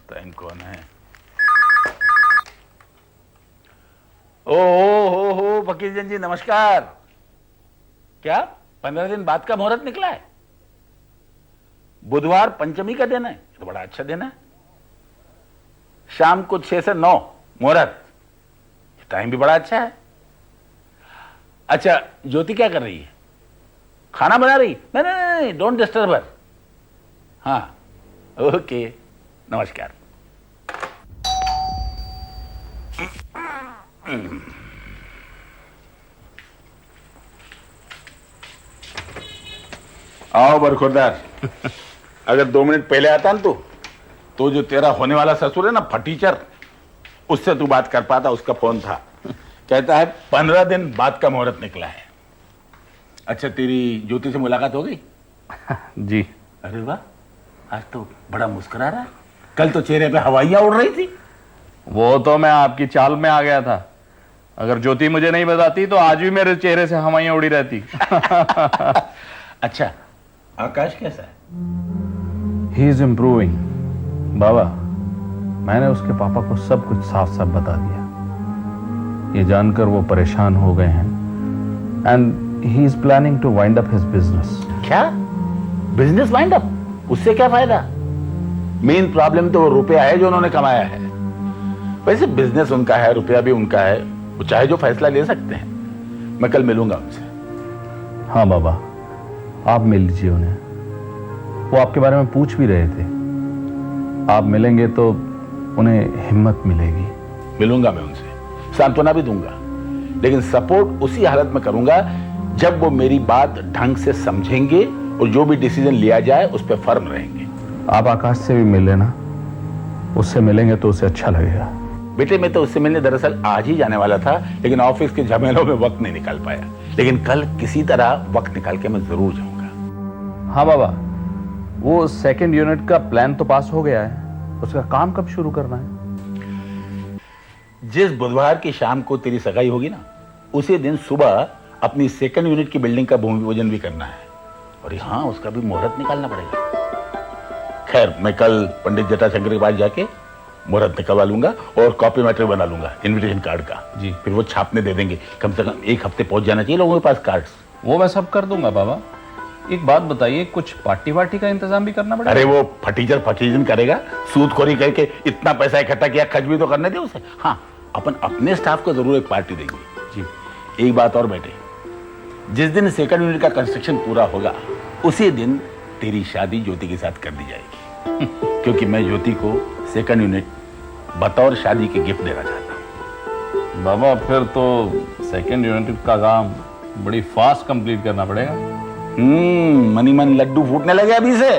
Time कौन है? हो फकीरजन जी नमस्कार। क्या 15 दिन बाद का मुहूर्त निकला है? बुधवार पंचमी का दिन है, ये तो बड़ा अच्छा दिन है। शाम को 6 से 9 मुहूर्त, टाइम भी बड़ा अच्छा है। अच्छा, ज्योति क्या कर रही है? खाना बना रही? नहीं नहीं नहीं, डोंट डिस्टर्ब हर। हाँ ओके, नमस्कार। आओ बरखुरदार। अगर 2 मिनट पहले आता ना तो जो तेरा होने वाला ससुर है ना फटीचर, उससे तू बात कर पाता। उसका फोन था, कहता है 15 दिन बाद का मुहूर्त निकला है। अच्छा, तेरी ज्योति से मुलाकात हो गई? जी। अरे वाह, आज तो बड़ा मुस्कुरा रहा है। कल तो चेहरे पे हवाइयां उड़ रही थी। वो तो मैं आपकी चाल में आ गया था। अगर ज्योति मुझे नहीं बताती तो आज भी मेरे चेहरे से हवाइयां उड़ी रहती। अच्छा, आकाश कैसा है? He is improving. बाबा, मैंने उसके पापा को सब कुछ साफ साफ बता दिया। ये जानकर वो परेशान हो गए हैं and he is planning to wind up his business. क्या बिजनेस वाइंड अप? उससे क्या फायदा? मेन प्रॉब्लम तो वो रुपया है जो उन्होंने कमाया है। वैसे बिजनेस उनका है, रुपया भी उनका है, वो चाहे जो फैसला ले सकते हैं। मैं कल मिलूंगा उनसे। हाँ बाबा, आप मिल लीजिए उन्हें। वो आपके बारे में पूछ भी रहे थे। आप मिलेंगे तो उन्हें हिम्मत मिलेगी। मिलूंगा मैं उनसे, सांत्वना भी दूंगा, लेकिन सपोर्ट उसी हालत में करूंगा जब वो मेरी बात ढंग से समझेंगे और जो भी डिसीजन लिया जाए उस पर फर्म रहेंगे। आप आकाश से भी मिल लेना। उससे मिलेंगे तो उसे अच्छा लगेगा। बेटे, मैं तो उससे मिलने दरअसल आज ही जाने वाला था, लेकिन ऑफिस के झमेलों में वक्त नहीं निकाल पाया। लेकिन कल किसी तरह वक्त निकाल के मैं जरूर जाऊंगा। हाँ बाबा, वो सेकंड यूनिट का प्लान तो पास हो गया है। उसका काम कब शुरू करना है? जिस बुधवार की शाम को तेरी सगाई होगी ना, उसी दिन सुबह अपनी सेकंड यूनिट की बिल्डिंग का भूमि पूजन भी करना है। और हाँ, उसका भी मुहूर्त निकालना पड़ेगा। खैर, मैं कल पंडित जटाशंकर के पास जाके मुहूर्त निकलवा लूंगा और कॉपी मैटर बना लूंगा इनविटेशन कार्ड का। जी। फिर वो छापने दे देंगे। कम से कम 1 हफ्ते पहुंच जाना चाहिए लोगों के पास कार्ड्स। वो मैं सब कर दूंगा बाबा। एक बात बताइए, कुछ पार्टी वार्टी का इंतजाम भी करना पड़ेगा? अरे वो फटीचर फटीजन करेगा, सूदखोरी करके इतना पैसा इकट्ठा किया, खर्च भी तो करने दे उसे। हाँ, अपन अपने स्टाफ को जरूर एक पार्टी देंगे। जी। एक बात और बेटे, जिस दिन सेकंड यूनिट का कंस्ट्रक्शन पूरा होगा उसी दिन तेरी शादी ज्योति के साथ कर दी जाएगी। क्योंकि मैं ज्योति को सेकंड यूनिट बतौर शादी के गिफ्ट देना चाहता हूँ। बाबा, फिर तो सेकंड यूनिट का काम बड़ी फास्ट कंप्लीट करना पड़ेगा। मनी मन लड्डू फूटने लगे अभी से।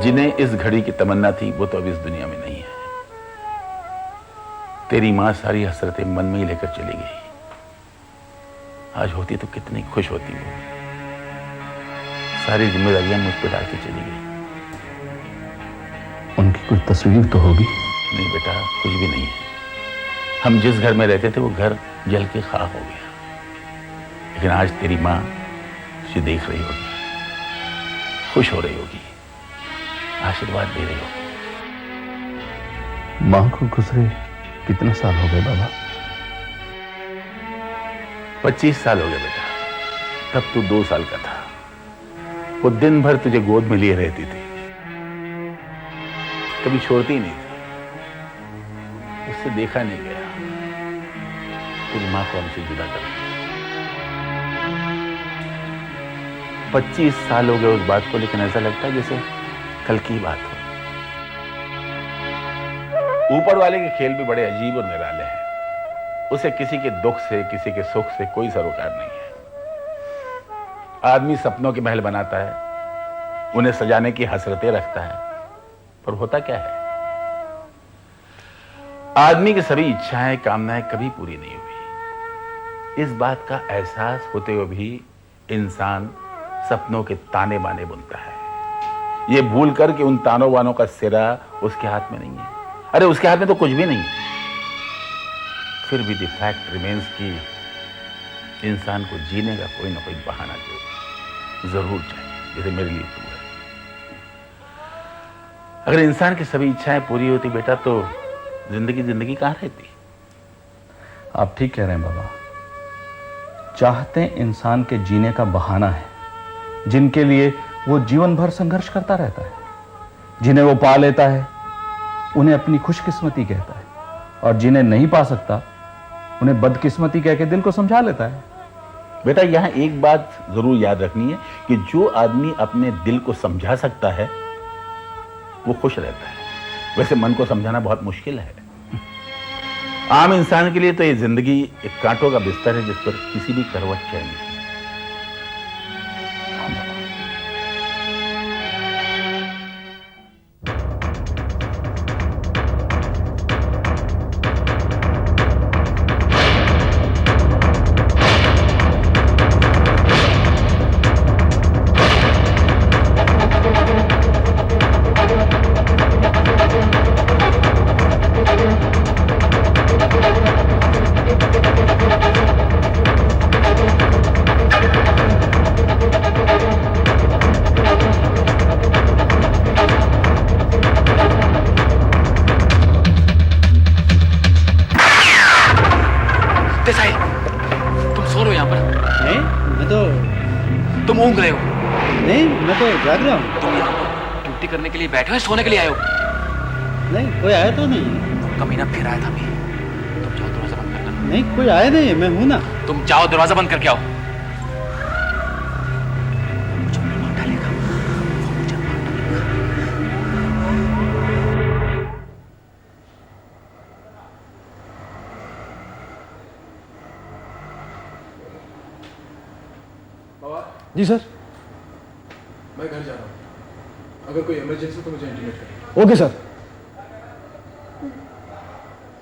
जिन्हें इस घड़ी की तमन्ना थी वो तो अब इस दुनिया में नहीं है। तेरी मां सारी हसरतें मन में ही लेकर चली गई। आज होती तो कितनी खुश होती वो। सारी जिम्मेदारियां मुझ पर डाल के चली गई। उनकी कोई तस्वीर तो होगी? नहीं बेटा, कुछ भी नहीं है। हम जिस घर में रहते थे वो घर जल के खाक हो गया। लेकिन आज तेरी माँ तुझे देख रही होगी, खुश हो रही होगी, आशीर्वाद दे रही होगी। माँ को गुजरे कितने साल हो गए बाबा? 25 साल हो गए बेटा। तब तू 2 साल का था। वो दिन भर तुझे गोद में लिए रहती थी, कभी छोड़ती ही नहीं थी। उससे देखा नहीं गया तेरी माँ को हमसे जुदा कर। 25 साल हो गए उस बात को, लेकिन ऐसा लगता है जैसे कल की बात हो। ऊपर वाले के खेल भी बड़े अजीब और निराले हैं। उसे किसी के दुख से, किसी के सुख से कोई सरोकार नहीं है। आदमी सपनों के महल बनाता है, उन्हें सजाने की हसरतें रखता है, पर होता क्या है? आदमी की सभी इच्छाएं, कामनाएं कभी पूरी नहीं हुई। इस बात का एहसास होते हुए भी इंसान सपनों के ताने बाने बुनता है, ये भूल कर कि उन तानों बानों का सिरा उसके हाथ में नहीं है। अरे उसके हाथ में तो कुछ भी नहीं है। फिर भी द फैक्ट रिमेन्स कि इंसान को जीने का कोई ना कोई बहाना जरूर चाहिए, जैसे मेरे लिए तू है। अगर इंसान की सभी इच्छाएं पूरी होती बेटा तो जिंदगी जिंदगी कहाँ रहती। आप ठीक कह रहे हैं बाबा। चाहते इंसान के जीने का बहाना है, जिनके लिए वो जीवन भर संघर्ष करता रहता है, जिन्हें वो पा लेता है उन्हें अपनी खुशकिस्मती कहता है, और जिन्हें नहीं पा सकता उन्हें बदकिस्मती कह के दिल को समझा लेता है। बेटा यहाँ एक बात जरूर याद रखनी है कि जो आदमी अपने दिल को समझा सकता है वो खुश रहता है। वैसे मन को समझाना बहुत मुश्किल है। आम इंसान के लिए तो ये जिंदगी एक कांटों का बिस्तर है जिस पर किसी भी करवट चैन नहीं। तुम सो रहे हो यहाँ पर? नहीं, मैं तो तुम ऊँघ रहे हो? नहीं, मैं तो जाग रहा हूँ। तुम यहाँ पर ड्यूटी करने के लिए बैठे हो या सोने के लिए आए हो? नहीं, कोई आया तो नहीं। कमीना फिर आया था अभी। तुम जाओ दरवाजा बंद कर दो। नहीं, कोई आया नहीं, मैं हूँ ना। तुम जाओ दरवाजा बंद करके आओ। मुझे मार डालेगा, वो मुझे मार डालेगा। जी सर, मैं घर जा रहा हूँ। अगर कोई इमरजेंसी तो मुझे इंटीमेट करें। Okay sir.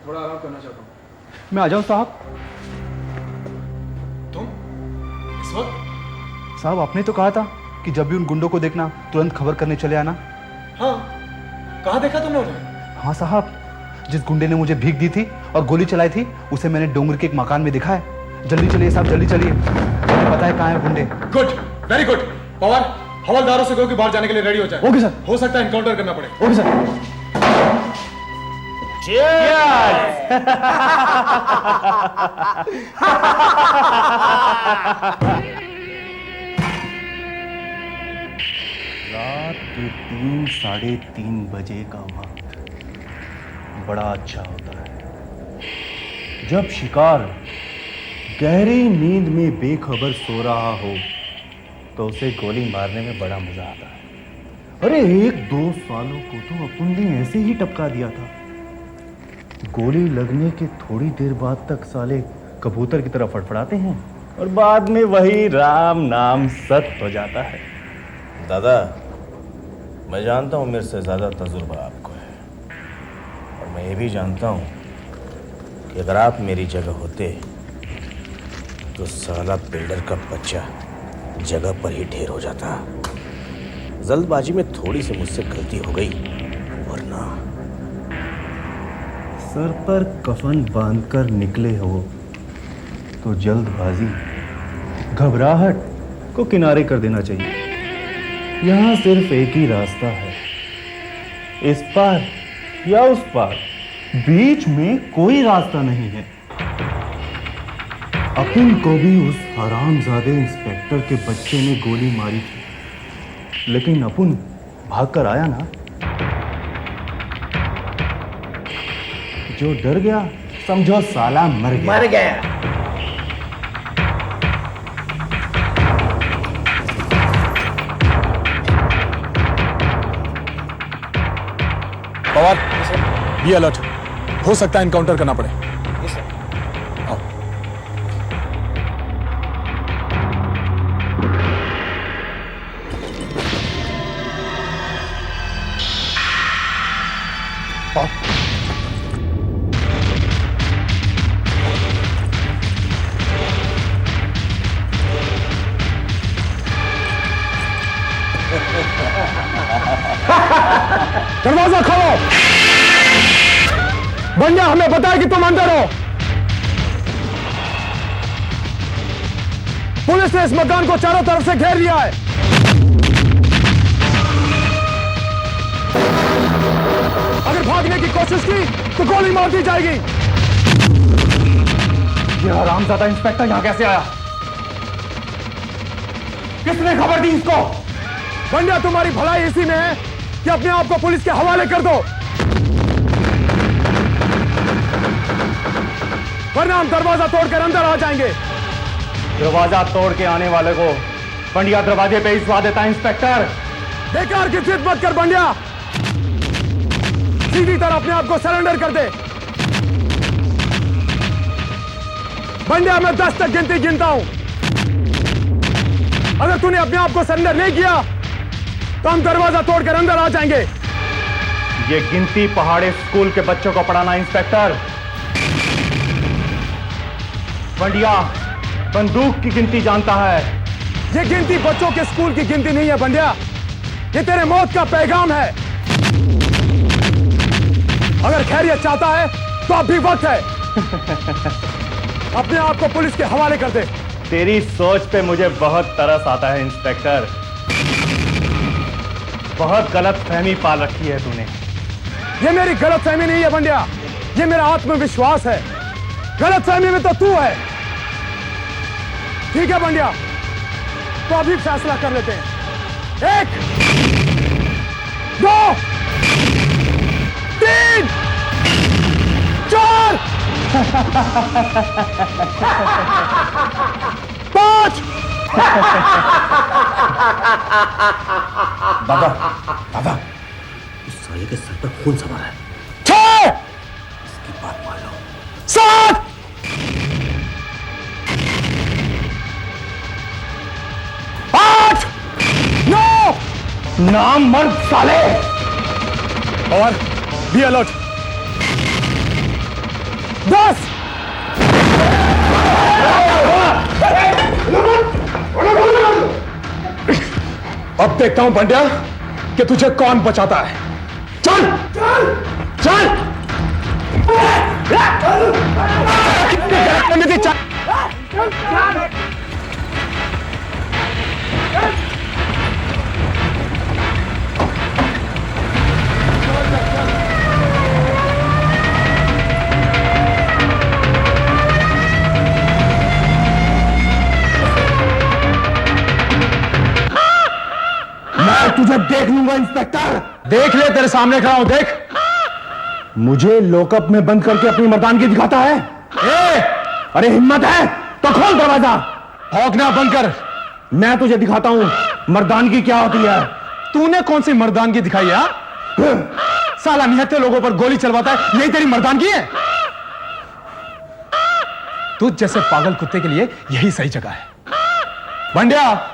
थोड़ा आराम करना चाहता हूँ। मैं आ जाऊँ साहब? तुम इस वक्त? साहब आपने तो कहा था कि जब भी उन गुंडों को देखना तुरंत खबर करने चले आना। हाँ, कहाँ देखा तुमने उन्हें? हाँ साहब, जिस गुंडे ने मुझे भीख दी थी और गोली चलाई थी उसे मैंने डोंगर के एक मकान में देखा है। जल्दी चलिए साहब, जल्दी चलिए, मुझे पता है कहाँ है गुंडे। Good, very good. पवार, हवलदारों से कहो कि बाहर जाने के लिए रेडी हो जाए। Okay sir. हो सकता है एनकाउंटर करना पड़े। Okay sir. रात के 3-3:30 बजे का वक्त बड़ा अच्छा होता है, जब शिकार गहरी नींद में बेखबर सो रहा हो तो उसे गोली मारने में बड़ा मजा आता है। अरे 1-2 सालों को तो अपन ने ऐसे ही टपका दिया था। गोली लगने के थोड़ी देर बाद तक साले कबूतर की तरह फड़फड़ाते हैं और बाद में वही राम नाम सत्य हो जाता है। दादा, मैं जानता हूँ मेरे से ज़्यादा तजुर्बा आपको है, और मैं ये भी जानता हूँ कि अगर आप मेरी जगह होते तो साला बिल्डर का बच्चा जगह पर ही ढेर हो जाता। जल्दबाजी में थोड़ी सी मुझसे गलती हो गई, वरना सर पर कफन बांधकर निकले हो तो जल्दबाजी, घबराहट को किनारे कर देना चाहिए। यहाँ सिर्फ एक ही रास्ता है, इस पार या उस पार, बीच में कोई रास्ता नहीं है। अपन को भी उस हरामजादे इंस्पेक्टर के बच्चे ने गोली मारी थी, लेकिन अपन भागकर आया ना। जो डर गया समझो साला मर गया। मर गया। Pawar, be alert. हो सकता है एनकाउंटर करना पड़े। आओ। आओ। दरवाजा खोलो। बंजा, हमें पता है कि तुम अंदर हो। पुलिस ने इस मकान को चारों तरफ से घेर लिया है। की कोशिश की तो गोली मार दी जाएगी। ये हरामजादा इंस्पेक्टर यहां कैसे आया? किसने खबर दी इसको? बंडिया, तुम्हारी भलाई इसी में है कि अपने आप को पुलिस के हवाले कर दो, वरना हम दरवाजा तोड़कर अंदर आ जाएंगे। दरवाजा तोड़ के आने वाले को बंडिया दरवाजे पे हिसवा देता है इंस्पेक्टर। बेकार की जिद मत कर बंडिया, सीधी तरह अपने आप को सरेंडर कर दे। बंडिया, मैं 10 तक गिनती गिनता हूं। अगर तूने अपने आप को सरेंडर नहीं किया तो हम दरवाजा तोड़कर अंदर आ जाएंगे। ये गिनती पहाड़ी स्कूल के बच्चों को पढ़ाना इंस्पेक्टर। बंडिया बंदूक की गिनती जानता है। ये गिनती बच्चों के स्कूल की गिनती नहीं है बंडिया, ये तेरे मौत का पैगाम है। अगर खैरियत चाहता है तो अब भी वक्त है। अपने आप को पुलिस के हवाले कर दे। तेरी सोच पे मुझे बहुत तरस आता है इंस्पेक्टर। बहुत गलत फहमी पाल रखी है तूने। ये मेरी गलत फहमी नहीं है बंडिया, ये मेरा आत्मविश्वास है। गलत फहमी में तो तू है। ठीक है बंडिया, तो अभी फैसला कर लेते हैं। 1 2 3 4 5 बाबा बाबा, उस साले के सर पर खून सवार है। 6 इसकी बात मान लो। 7 8 9 नाम मर्द साले। और बी अलर्ट। 10 अब देखता हूं बंडिया कि तुझे कौन बचाता है। चल चल चल, मैं तुझे देख लूंगा इंस्पेक्टर। देख ले, तेरे सामने खड़ा हूं, देख। मुझे लॉकअप में बंद करके अपनी मर्दानगी दिखाता है। अरे हिम्मत है तो खोल दरवाजा। भौंकना बंद कर। मैं तुझे दिखाता हूं मर्दानगी क्या होती है। तूने कौन सी मर्दानगी दिखाई है? साला निहत्थे लोगों पर गोली चलवाता है, यही तेरी मर्दानगी है? तुझ जैसे पागल कुत्ते के लिए यही सही जगह है। बंडिया,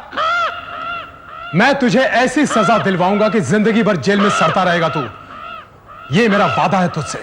मैं तुझे ऐसी सजा दिलवाऊंगा कि जिंदगी भर जेल में सड़ता रहेगा तू। ये मेरा वादा है तुझसे।